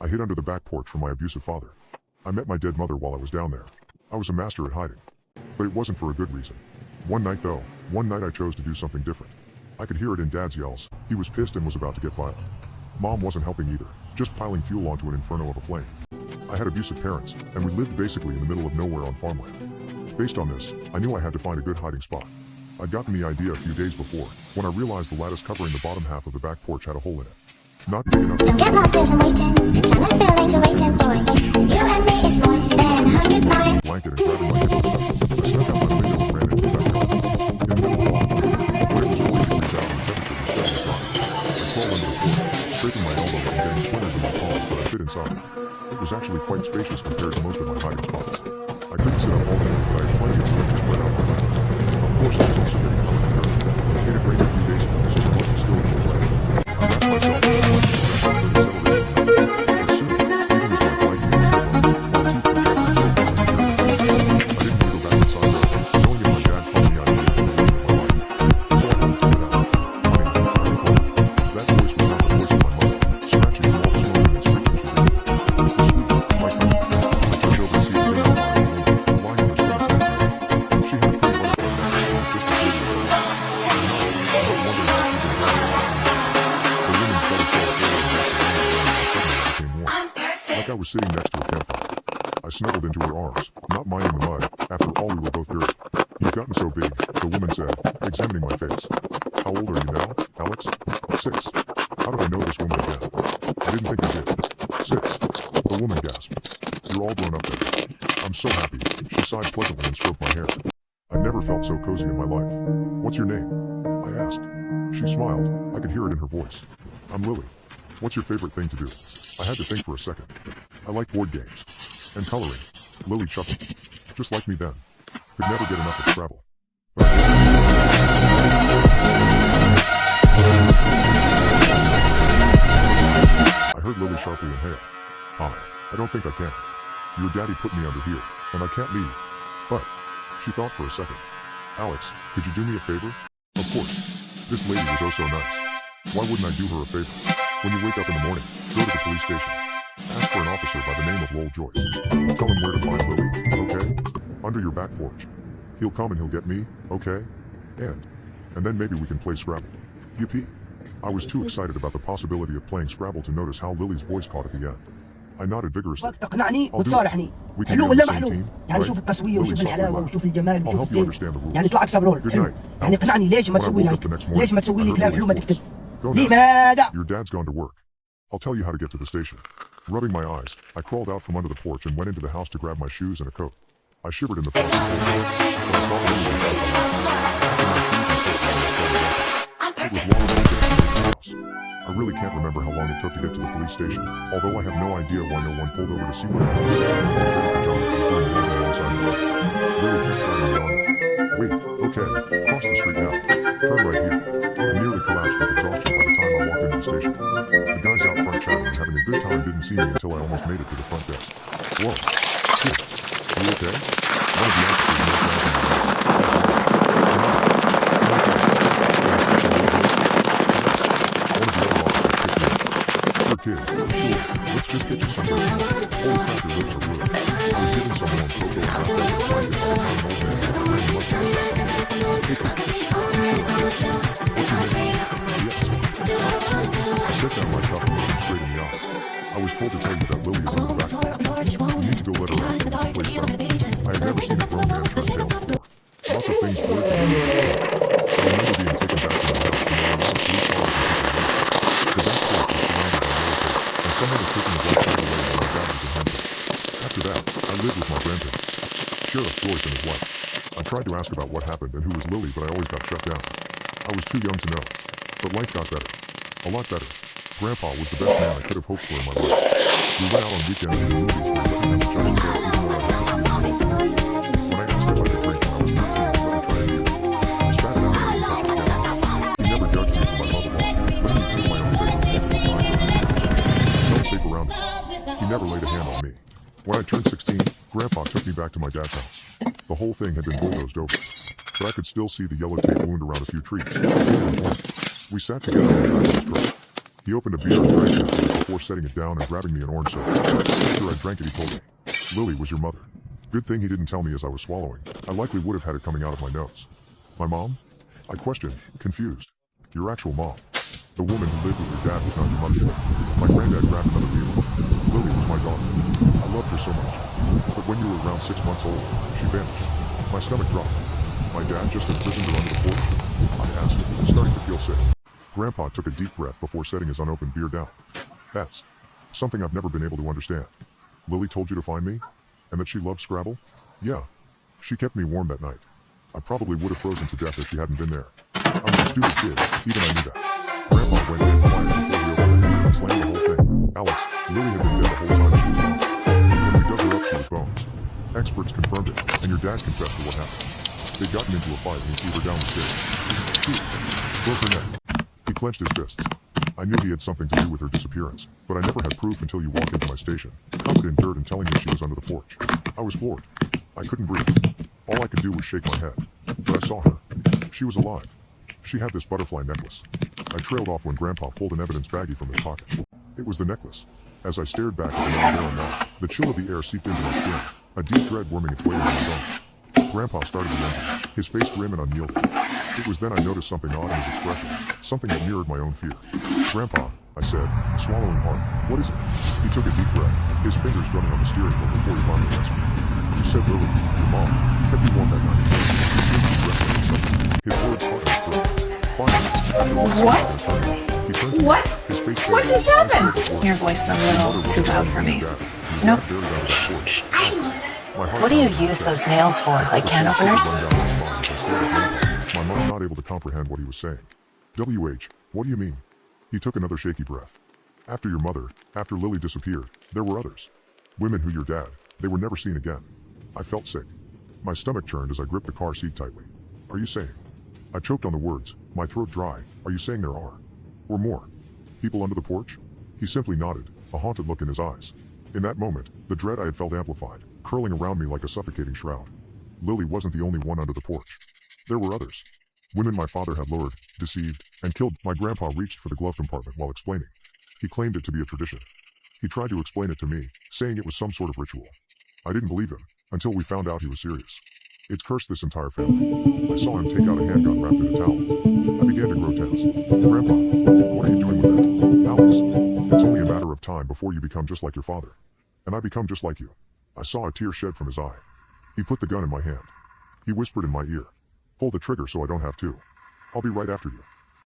I hid under the back porch from my abusive father. I met my dead mother while I was down there. I was a master at hiding. But it wasn't for a good reason. One night I chose to do something different. I could hear it in Dad's yells. He was pissed and was about to get violent. Mom wasn't helping either, just piling fuel onto an inferno of a flame. I had abusive parents, and we lived basically in the middle of nowhere on farmland. Based on this, I knew I had to find a good hiding spot. I'd gotten the idea a few days before, when I realized the lattice covering the bottom half of the back porch had a hole in it. Not big enough. Don't get lost, 'cause I'm waiting. Summer feelings are waiting, boy. You and me is more than 100 miles. Blanket and grabbing my kitchen stuff, I snuck out my window and ran into the backyard. In the middle of the lawn, the wind was 40 degrees out and the temperature was still hot. I crawled into the porch, scraping my elbows and getting splinters in my palms, but I fit inside. It was actually quite spacious compared to most of my hiding spots. I couldn't sit up all day, but I had plenty of room to spread out my legs. Of course, I was also getting covered in dirt. It had rained a few days ago, so the wasn't still in the way. I wrapped myself in a blanket and settled in. But soon, even with my blanket in the pillow, my teeth were chattering so hard I could hear it. I didn't want to go back inside though, knowing if my dad called me I'd be in the my life. So I had to tune it out. Honey, I recall. That voice was not the voice of my mother, scratching through all the smoking and screeching she did. It was sweet, like honey. I turned over to see the thing on my own, lying on her stomach next to me. She had a pretty butterfly neck and was just as big as her. I'm not wondering how she'd been driving around. The woman's butter felt full and wrapped around my brain and suddenly I became warm. Like I was sitting next to a campfire. I snuggled into her arms, not minding the mud. After all, we were both dirty. You've gotten so big, the woman said, examining my face. How old are you now, Alex? 6. How did I know this woman again? I didn't think I did. 6. The woman gasped. You're all grown up then. I'm so happy. She sighed pleasantly and stroked my hair. I never felt so cozy in my life. What's your name? I asked. She smiled. I could hear it in her voice. I'm Lily. What's your favorite thing to do? I had to think for a second. I like board games. And coloring. Lily chuckled. Just like me then. Could never get enough of Scrabble. I heard Lily sharply inhale. Hi. I don't think I can. Your daddy put me under here, and I can't leave. But, she thought for a second. Alex, could you do me a favor? Of course. This lady was oh so nice. Why wouldn't I do her a favor? When you wake up in the morning, go to the police station. Ask for an officer by the name of Lowell Joyce. Tell him where to find Lily, okay? Under your back porch. He'll come and he'll get me, okay? And then maybe we can play Scrabble. Yippee. I was too excited about the possibility of playing Scrabble to notice how Lily's voice caught at the end. I nodded vigorously. تقنعني I'll do it. وتصارحني We can حلو be on ولا the ما same حلو team, يعني right? شوف التسويه Lily وشوف softly الحلاوه laughed. وشوف الجمال I'll وشوف help you الزين understand the rules. يعني اطلع اكسب رول Good حلو night, يعني Alex. اقنعني ليش ما When I تسوي woke هيك up the next morning, ليش ما I تسوي لي heard كلام Lily's حلو ما voice. تكتب Go now. لماذا Your dad's gone to work. I'll tell you how to get to the station. Rubbing my eyes, I crawled out from under the porch and went into the house to grab my shoes and a coat. I shivered in the frosty cold. But I saw Lily was out the house. After my shoes and coat, I started walking. It was long enough to get to the house. I really can't remember how long it took to get to the police station, although I have no idea why no one pulled over to see what happened. 16-year-old John was doing laundry alongside the road. Lily kept driving me on. Wait, okay, cross the street now. Turn right here. I nearly collapsed with exhaustion by the time I walked into the station. The guys out front chatting and having a good time didn't see me until I almost made it to the front desk. Whoa, kid, you okay? One of the officers knelt down from my Sure, kid. Sure. Let's just get you somewhere. Holy crap, your lips are blue. I was giving someone cocoa and wrapped up with a blanket like an old man who had rain much on his Sure. What's your name? Yes. I set down my cup and looked him straight in the eye. I was told to tell you that Lily is in the back porch. You need to go let her out and play Scrabble. I had never seen a grown man turn pale before. Lots of things blurred to me. I remember being taken back to my house and there were a lot of police cars and people waiting. The back porch was surrounded by military, and someone was taking the black bag away while my dad was in handcuffs. After that, I lived with my grandparents, Sheriff Joyce and his wife. I tried to ask about what happened and who was Lily, but I always got shut down. I was too young to know. But life got better. A lot better. Grandpa was the best man I could have hoped for in my life. We went out on weekends to the movies where he let me have a giant set even though I was 15 years old. When I asked if I could drink when I was 13, he let me try a beer. He spat it out and didn't touch it again. He never judged me for my love of art, letting me paint my own bedroom multiple times over the years. Felt safe around me. He never laid a hand on me. When I turned 16, Grandpa took me back to my dad's house. The whole thing had been bulldozed over, but I could still see the yellow tape wound around a few trees. We sat together in the back of his truck. He opened a beer and drank it before setting it down and grabbing me an orange soda. After I drank it, he told me, "Lily was your mother." Good thing he didn't tell me as I was swallowing. I likely would have had it coming out of my nose. "My mom?" I questioned, confused. "Your actual mom. The woman who lived with your dad was not your mother." My granddad grabbed another beer. "Lily was my daughter. I loved her so much. But when you were around 6 months old, she vanished." My stomach dropped. "My dad just imprisoned her under the porch?" I asked, starting to feel sick. Grandpa took a deep breath before setting his unopened beer down. "That's something I've never been able to understand. Lily told you to find me? And that she loved Scrabble?" "Yeah. She kept me warm that night. I probably would have frozen to death if she hadn't been there. I was a stupid kid, even I knew that." Grandpa went in quiet before he opened the door and slammed the whole thing. "Alex, Lily had been dead the whole time she was gone. When we dug her up, she was bones. Experts confirmed it, and your dad confessed to what happened. They'd gotten into a fight and he threw her down the stairs. Shoot. Broke her neck." He clenched his fists. "I knew he had something to do with her disappearance, but I never had proof until you walked into my station, covered in dirt and telling me she was under the porch. I was floored. I couldn't breathe. All I could do was shake my head. But I saw her. She was alive. She had this butterfly necklace." I trailed off when Grandpa pulled an evidence baggie from his pocket. It was the necklace. As I stared back at the man there and now, the chill of the air seeped into my skin, a deep dread worming its way into my bones. Grandpa started to enter, his face grim and unyielding. It was then I noticed something odd in his expression, something that mirrored my own fear. "Grandpa," I said, swallowing hard, "what is it?" He took a deep breath, his fingers drumming on the steering wheel before he finally answered. "You said Lily, your mom, kept you warm that night." He seemed to be wrestling with something. His words caught in his throat. Finally, after 1 second of eternity, he turned to me, his face faded. What just happened? Your voice is a little too loud for me. No. What do you use those nails for? Like can openers? My mom not able to comprehend what he was saying. "WH, what do you mean?" He took another shaky breath. "After your mother, after Lily disappeared, there were others. Women who your dad, they were never seen again." I felt sick. My stomach churned as I gripped the car seat tightly. "Are you saying?" I choked on the words, my throat dry. "Are you saying there are? Or more? People under the porch?" He simply nodded, a haunted look in his eyes. In that moment, the dread I had felt amplified, curling around me like a suffocating shroud. Lily wasn't the only one under the porch. There were others. Women my father had lured, deceived, and killed. My grandpa reached for the glove compartment while explaining. He claimed it to be a tradition. He tried to explain it to me, saying it was some sort of ritual. I didn't believe him, until we found out he was serious. It's cursed this entire family. I saw him take out a handgun wrapped in a towel. I began to grow tense. "Grandpa, what are you doing with it?" "Alex, it's only a matter of time before you become just like your father. And I become just like you." I saw a tear shed from his eye. He put the gun in my hand. He whispered in my ear, "Pull the trigger so I don't have to. I'll be right after you."